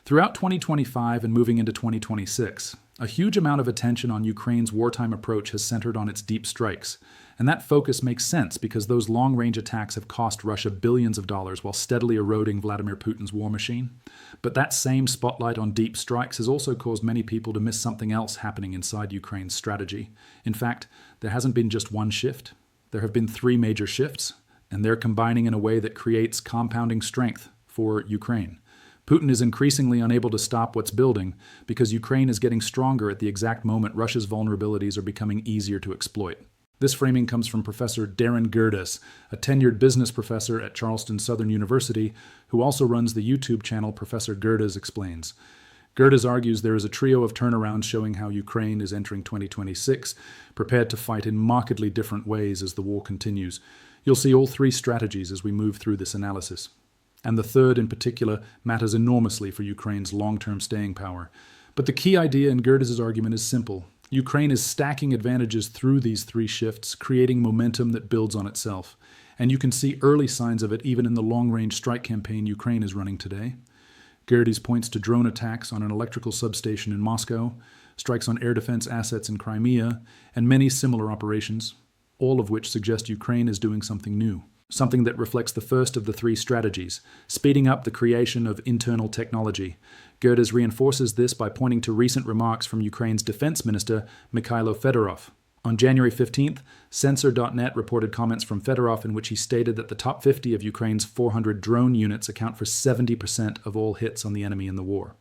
Throughout 2025 and moving into 2026, a huge amount of attention on Ukraine's wartime approach has centered on its deep strikes. And that focus makes sense because those long-range attacks have cost Russia billions of dollars while steadily eroding Vladimir Putin's war machine. But that same spotlight on deep strikes has also caused many people to miss something else happening inside Ukraine's strategy. In fact, there hasn't been just one shift. There have been three major shifts, and they're combining in a way that creates compounding strength for Ukraine. Putin is increasingly unable to stop what's building because Ukraine is getting stronger at the exact moment Russia's vulnerabilities are becoming easier to exploit. This framing comes from Professor Darren Gerdes, a tenured business professor at Charleston Southern University, who also runs the YouTube channel Professor Gerdes Explains. Gerdes argues there is a trio of turnarounds showing how Ukraine is entering 2026, prepared to fight in markedly different ways as the war continues. You'll see all three strategies as we move through this analysis. And the third in particular matters enormously for Ukraine's long-term staying power. But the key idea in Gerdes' argument is simple. Ukraine is stacking advantages through these three shifts, creating momentum that builds on itself. And you can see early signs of it even in the long-range strike campaign Ukraine is running today. Gerdes points to drone attacks on an electrical substation in Moscow, strikes on air defense assets in Crimea, and many similar operations, all of which suggest Ukraine is doing something new. Something that reflects the first of the three strategies, speeding up the creation of internal technology. Gerdes reinforces this by pointing to recent remarks from Ukraine's defense minister, Mikhailo Fedorov. On January 15th, Censor.net reported comments from Fedorov in which he stated that the top 50 of Ukraine's 400 drone units account for 70% of all hits on the enemy in the war.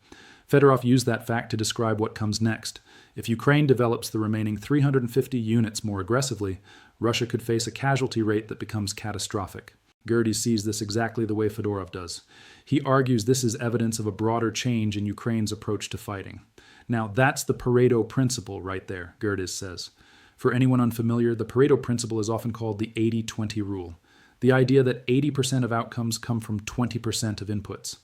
Fedorov used that fact to describe what comes next. If Ukraine develops the remaining 350 units more aggressively, Russia could face a casualty rate that becomes catastrophic. Gerdes sees this exactly the way Fedorov does. He argues this is evidence of a broader change in Ukraine's approach to fighting. Now, that's the Pareto principle right there, Gerdes says. For anyone unfamiliar, the Pareto principle is often called the 80-20 rule. The idea that 80% of outcomes come from 20% of inputs.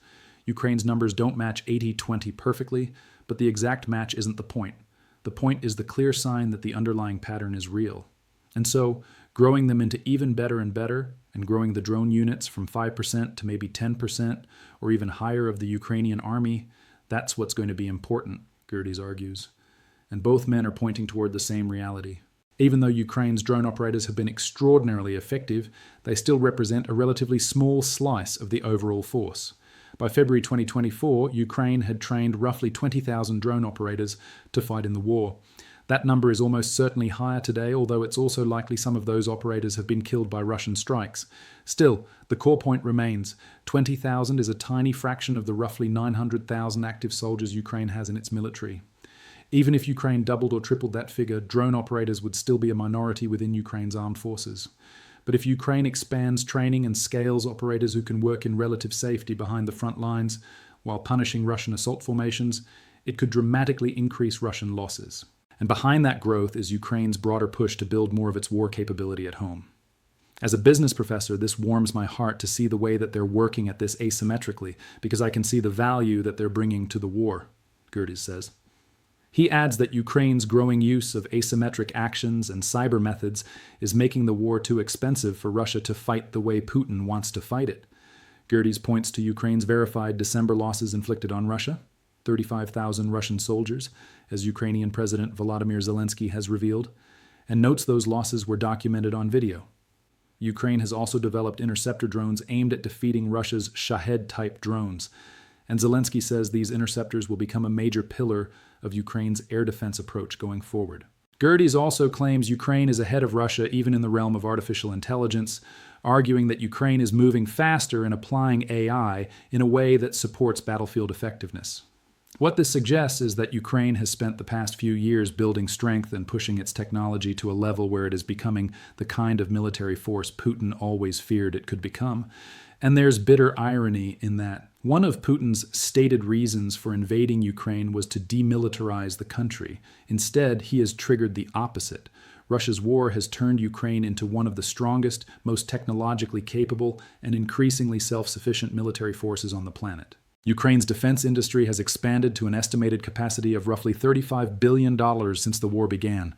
Ukraine's numbers don't match 80-20 perfectly, but the exact match isn't the point. The point is the clear sign that the underlying pattern is real. And so, growing them into even better and better, and growing the drone units from 5% to maybe 10% or even higher of the Ukrainian army, that's what's going to be important, Gerdes argues. And both men are pointing toward the same reality. Even though Ukraine's drone operators have been extraordinarily effective, they still represent a relatively small slice of the overall force. By February 2024, Ukraine had trained roughly 20,000 drone operators to fight in the war. That number is almost certainly higher today, although it's also likely some of those operators have been killed by Russian strikes. Still, the core point remains. 20,000 is a tiny fraction of the roughly 900,000 active soldiers Ukraine has in its military. Even if Ukraine doubled or tripled that figure, drone operators would still be a minority within Ukraine's armed forces. But if Ukraine expands training and scales operators who can work in relative safety behind the front lines while punishing Russian assault formations, it could dramatically increase Russian losses. And behind that growth is Ukraine's broader push to build more of its war capability at home. As a business professor, this warms my heart to see the way that they're working at this asymmetrically, because I can see the value that they're bringing to the war, Gerdes says. He adds that Ukraine's growing use of asymmetric actions and cyber methods is making the war too expensive for Russia to fight the way Putin wants to fight it. Gerdes points to Ukraine's verified December losses inflicted on Russia, 35,000 Russian soldiers, as Ukrainian President Vladimir Zelensky has revealed, and notes those losses were documented on video. Ukraine has also developed interceptor drones aimed at defeating Russia's Shahed-type drones, and Zelensky says these interceptors will become a major pillar of Ukraine's air defense approach going forward. Gerdes also claims Ukraine is ahead of Russia even in the realm of artificial intelligence, arguing that Ukraine is moving faster in applying AI in a way that supports battlefield effectiveness. What this suggests is that Ukraine has spent the past few years building strength and pushing its technology to a level where it is becoming the kind of military force Putin always feared it could become. And there's bitter irony in that. One of Putin's stated reasons for invading Ukraine was to demilitarize the country. Instead, he has triggered the opposite. Russia's war has turned Ukraine into one of the strongest, most technologically capable, and increasingly self-sufficient military forces on the planet. Ukraine's defense industry has expanded to an estimated capacity of roughly $35 billion since the war began,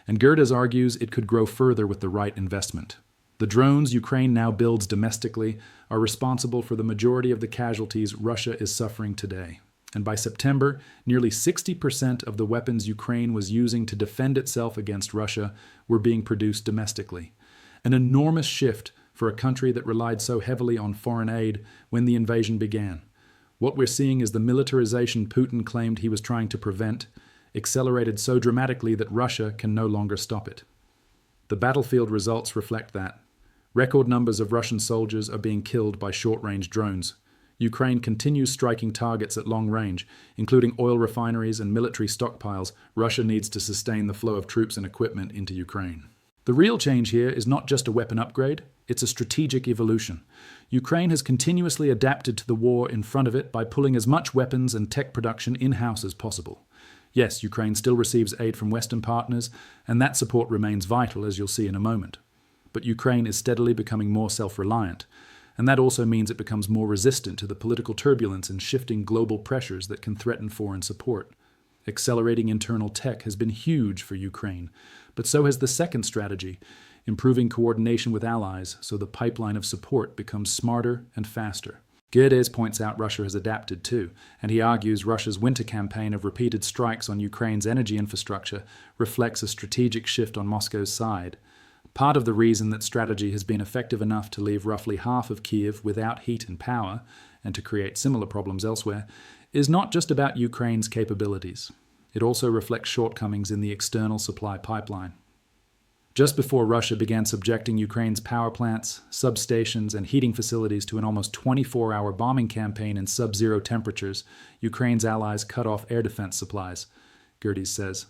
and Gerdes argues it could grow further with the right investment. The drones Ukraine now builds domestically are responsible for the majority of the casualties Russia is suffering today. And by September, nearly 60% of the weapons Ukraine was using to defend itself against Russia were being produced domestically. An enormous shift for a country that relied so heavily on foreign aid when the invasion began. What we're seeing is the militarization Putin claimed he was trying to prevent, accelerated so dramatically that Russia can no longer stop it. The battlefield results reflect that. Record numbers of Russian soldiers are being killed by short-range drones. Ukraine continues striking targets at long range, including oil refineries and military stockpiles Russia needs to sustain the flow of troops and equipment into Ukraine. The real change here is not just a weapon upgrade, it's a strategic evolution. Ukraine has continuously adapted to the war in front of it by pulling as much weapons and tech production in-house as possible. Yes, Ukraine still receives aid from Western partners, and that support remains vital, as you'll see in a moment. But Ukraine is steadily becoming more self-reliant, and that also means it becomes more resistant to the political turbulence and shifting global pressures that can threaten foreign support. Accelerating internal tech has been huge for Ukraine, but so has the second strategy, improving coordination with allies so the pipeline of support becomes smarter and faster. Gerdes points out Russia has adapted too, and he argues Russia's winter campaign of repeated strikes on Ukraine's energy infrastructure reflects a strategic shift on Moscow's side. Part of the reason that strategy has been effective enough to leave roughly half of Kiev without heat and power, and to create similar problems elsewhere, is not just about Ukraine's capabilities. It also reflects shortcomings in the external supply pipeline. Just before Russia began subjecting Ukraine's power plants, substations, and heating facilities to an almost 24-hour bombing campaign in sub-zero temperatures, Ukraine's allies cut off air defense supplies, Gerdes says.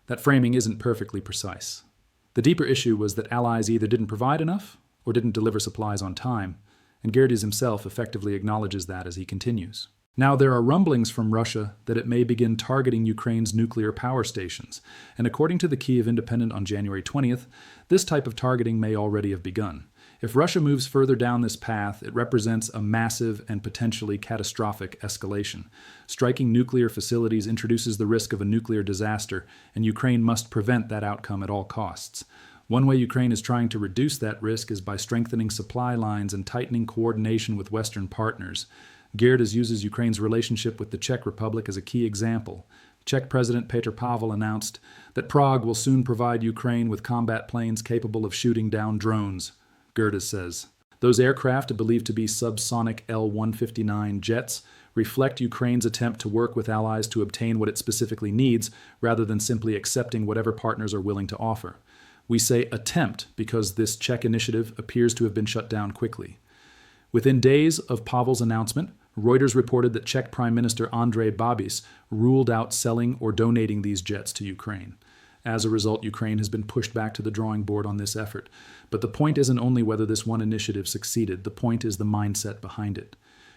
That framing isn't perfectly precise. The deeper issue was that allies either didn't provide enough or didn't deliver supplies on time, and Gerdes himself effectively acknowledges that as he continues. Now, there are rumblings from Russia that it may begin targeting Ukraine's nuclear power stations, and according to the Kyiv Independent on January 20th, this type of targeting may already have begun. If Russia moves further down this path, it represents a massive and potentially catastrophic escalation. Striking nuclear facilities introduces the risk of a nuclear disaster, and Ukraine must prevent that outcome at all costs. One way Ukraine is trying to reduce that risk is by strengthening supply lines and tightening coordination with Western partners. Gerdes uses Ukraine's relationship with the Czech Republic as a key example. Czech President Petr Pavel announced that Prague will soon provide Ukraine with combat planes capable of shooting down drones. Gerdes says, those aircraft, believed to be subsonic L-159 jets, reflect Ukraine's attempt to work with allies to obtain what it specifically needs, rather than simply accepting whatever partners are willing to offer. We say attempt because this Czech initiative appears to have been shut down quickly. Within days of Pavel's announcement, Reuters reported that Czech Prime Minister Andrej Babiš ruled out selling or donating these jets to Ukraine. As a result, Ukraine has been pushed back to the drawing board on this effort. But the point isn't only whether this one initiative succeeded, the point is the mindset behind it.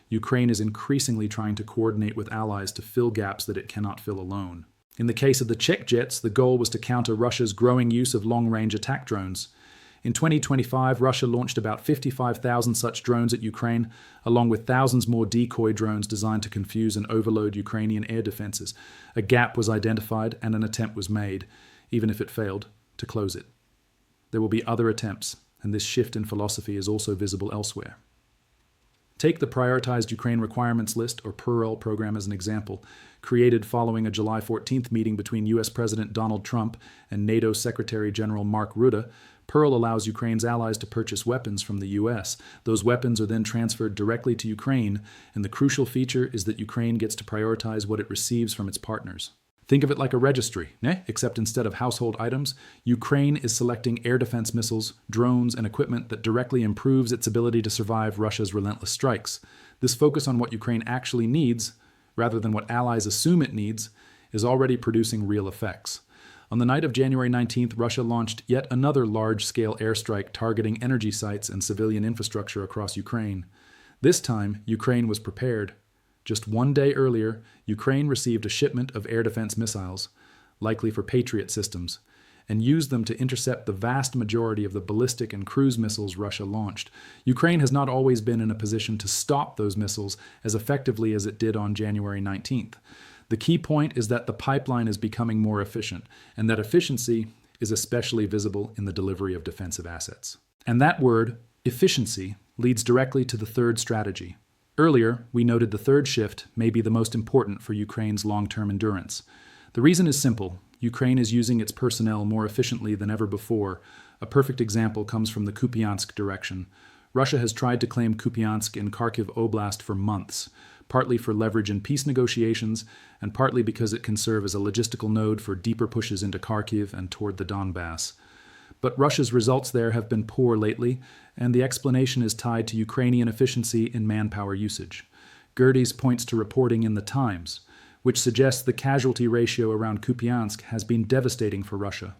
Ukraine is increasingly trying to coordinate with allies to fill gaps that it cannot fill alone. In the case of the Czech jets, the goal was to counter Russia's growing use of long-range attack drones. In 2025, Russia launched about 55,000 such drones at Ukraine, along with thousands more decoy drones designed to confuse and overload Ukrainian air defenses. A gap was identified and an attempt was made, even if it failed, to close it. There will be other attempts, and this shift in philosophy is also visible elsewhere. Take the Prioritized Ukraine Requirements List, or PURL program, as an example. Created following a July 14th meeting between U.S. President Donald Trump and NATO Secretary General Mark Rutte, PURL allows Ukraine's allies to purchase weapons from the U.S. Those weapons are then transferred directly to Ukraine, and the crucial feature is that Ukraine gets to prioritize what it receives from its partners. Think of it like a registry, except instead of household items, Ukraine is selecting air defense missiles, drones, and equipment that directly improves its ability to survive Russia's relentless strikes. This focus on what Ukraine actually needs, rather than what allies assume it needs, is already producing real effects. On the night of January 19th, Russia launched yet another large-scale airstrike targeting energy sites and civilian infrastructure across Ukraine. This time, Ukraine was prepared. Just one day earlier, Ukraine received a shipment of air defense missiles, likely for Patriot systems, and used them to intercept the vast majority of the ballistic and cruise missiles Russia launched. Ukraine has not always been in a position to stop those missiles as effectively as it did on January 19th. The key point is that the pipeline is becoming more efficient, and that efficiency is especially visible in the delivery of defensive assets. And that word, efficiency, leads directly to the third strategy, Earlier, we noted the third shift may be the most important for Ukraine's long-term endurance. The reason is simple. Ukraine is using its personnel more efficiently than ever before. A perfect example comes from the Kupiansk direction. Russia has tried to claim Kupiansk in Kharkiv Oblast for months, partly for leverage in peace negotiations, and partly because it can serve as a logistical node for deeper pushes into Kharkiv and toward the Donbass. But Russia's results there have been poor lately, and the explanation is tied to Ukrainian efficiency in manpower usage. Gerdes points to reporting in the Times, which suggests the casualty ratio around Kupiansk has been devastating for Russia.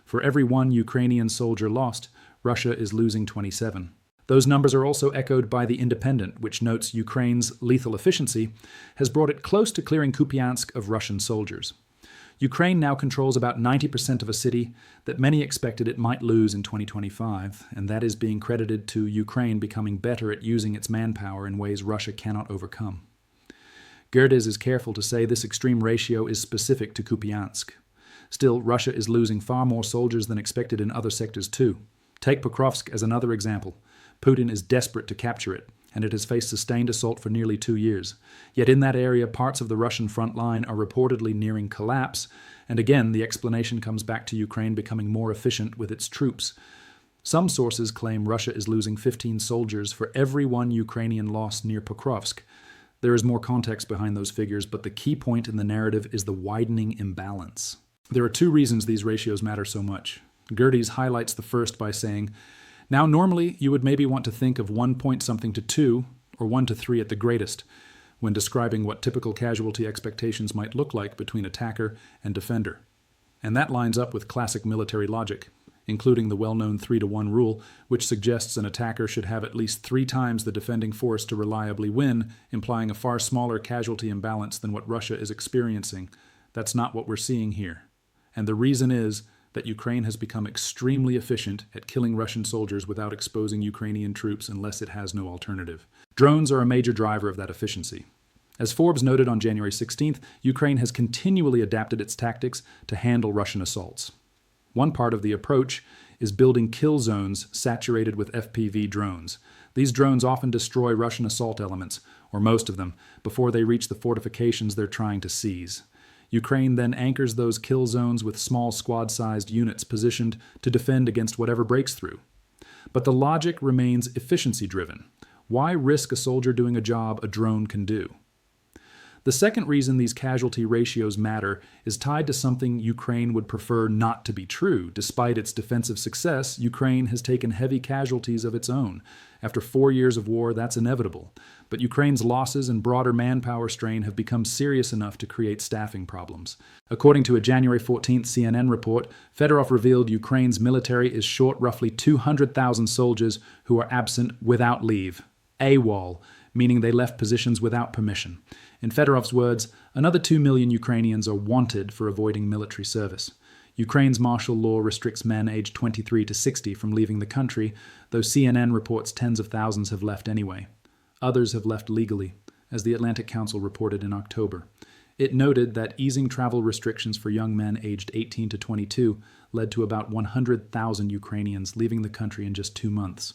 For every one Ukrainian soldier lost, Russia is losing 27. Those numbers are also echoed by The Independent, which notes Ukraine's lethal efficiency has brought it close to clearing Kupiansk of Russian soldiers. Ukraine now controls about 90% of a city that many expected it might lose in 2025, and that is being credited to Ukraine becoming better at using its manpower in ways Russia cannot overcome. Gerdes is careful to say this extreme ratio is specific to Kupiansk. Still, Russia is losing far more soldiers than expected in other sectors too. Take Pokrovsk as another example. Putin is desperate to capture it, and it has faced sustained assault for nearly 2 years. Yet in that area, parts of the Russian front line are reportedly nearing collapse, and again, the explanation comes back to Ukraine becoming more efficient with its troops. Some sources claim Russia is losing 15 soldiers for every one Ukrainian loss near Pokrovsk. There is more context behind those figures, but the key point in the narrative is the widening imbalance. There are two reasons these ratios matter so much. Gerdes highlights the first by saying, now normally you would maybe want to think of 1 point something to 2, or 1 to 3 at the greatest, when describing what typical casualty expectations might look like between attacker and defender. And that lines up with classic military logic, including the well-known 3-to-1 rule, which suggests an attacker should have at least 3 times the defending force to reliably win, implying a far smaller casualty imbalance than what Russia is experiencing. That's not what we're seeing here. And the reason is that Ukraine has become extremely efficient at killing Russian soldiers without exposing Ukrainian troops unless it has no alternative. Drones are a major driver of that efficiency. As Forbes noted on January 16th, Ukraine has continually adapted its tactics to handle Russian assaults. One part of the approach is building kill zones saturated with FPV drones. These drones often destroy Russian assault elements, or most of them, before they reach the fortifications they're trying to seize. Ukraine then anchors those kill zones with small squad-sized units positioned to defend against whatever breaks through. But the logic remains efficiency-driven. Why risk a soldier doing a job a drone can do? The second reason these casualty ratios matter is tied to something Ukraine would prefer not to be true. Despite its defensive success, Ukraine has taken heavy casualties of its own. After 4 years of war, that's inevitable. But Ukraine's losses and broader manpower strain have become serious enough to create staffing problems. According to a January 14th CNN report, Fedorov revealed Ukraine's military is short roughly 200,000 soldiers who are absent without leave. AWOL, meaning they left positions without permission. In Fedorov's words, another 2 million Ukrainians are wanted for avoiding military service. Ukraine's martial law restricts men aged 23 to 60 from leaving the country, though CNN reports tens of thousands have left anyway. Others have left legally, as the Atlantic Council reported in October. It noted that easing travel restrictions for young men aged 18 to 22 led to about 100,000 Ukrainians leaving the country in just 2 months.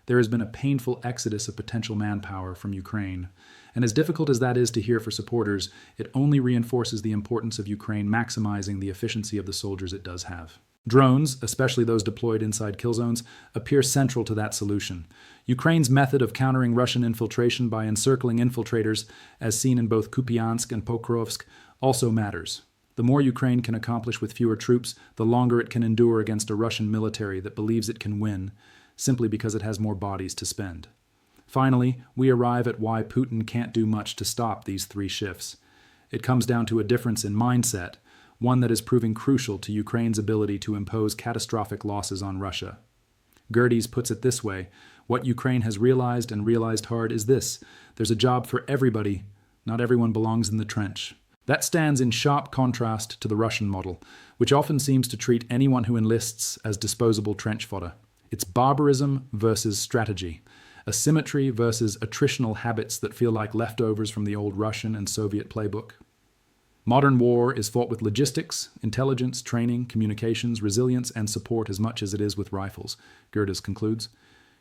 There has been a painful exodus of potential manpower from Ukraine. And as difficult as that is to hear for supporters, it only reinforces the importance of Ukraine maximizing the efficiency of the soldiers it does have. Drones, especially those deployed inside kill zones, appear central to that solution. Ukraine's method of countering Russian infiltration by encircling infiltrators, as seen in both Kupiansk and Pokrovsk, also matters. The more Ukraine can accomplish with fewer troops, the longer it can endure against a Russian military that believes it can win, simply because it has more bodies to spend. Finally, we arrive at why Putin can't do much to stop these 3 shifts. It comes down to a difference in mindset, one that is proving crucial to Ukraine's ability to impose catastrophic losses on Russia. Gerdes puts it this way: what Ukraine has realized and realized hard is this: there's a job for everybody, not everyone belongs in the trench. That stands in sharp contrast to the Russian model, which often seems to treat anyone who enlists as disposable trench fodder. It's barbarism versus strategy, asymmetry versus attritional habits that feel like leftovers from the old Russian and Soviet playbook. Modern war is fought with logistics, intelligence, training, communications, resilience, and support as much as it is with rifles, Gerdes concludes.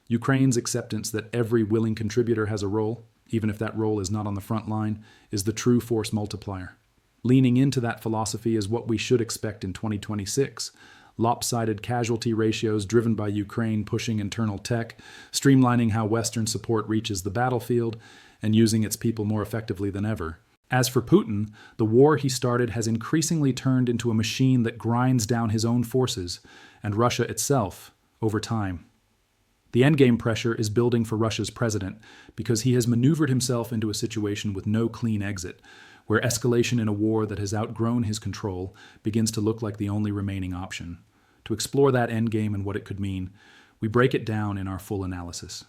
Ukraine's acceptance that every willing contributor has a role, even if that role is not on the front line, is the true force multiplier. Leaning into that philosophy is what we should expect in 2026. Lopsided casualty ratios driven by Ukraine pushing internal tech, streamlining how Western support reaches the battlefield, and using its people more effectively than ever. As for Putin, the war he started has increasingly turned into a machine that grinds down his own forces, and Russia itself, over time. The endgame pressure is building for Russia's president because he has maneuvered himself into a situation with no clean exit, where escalation in a war that has outgrown his control begins to look like the only remaining option. To explore that endgame and what it could mean, we break it down in our full analysis.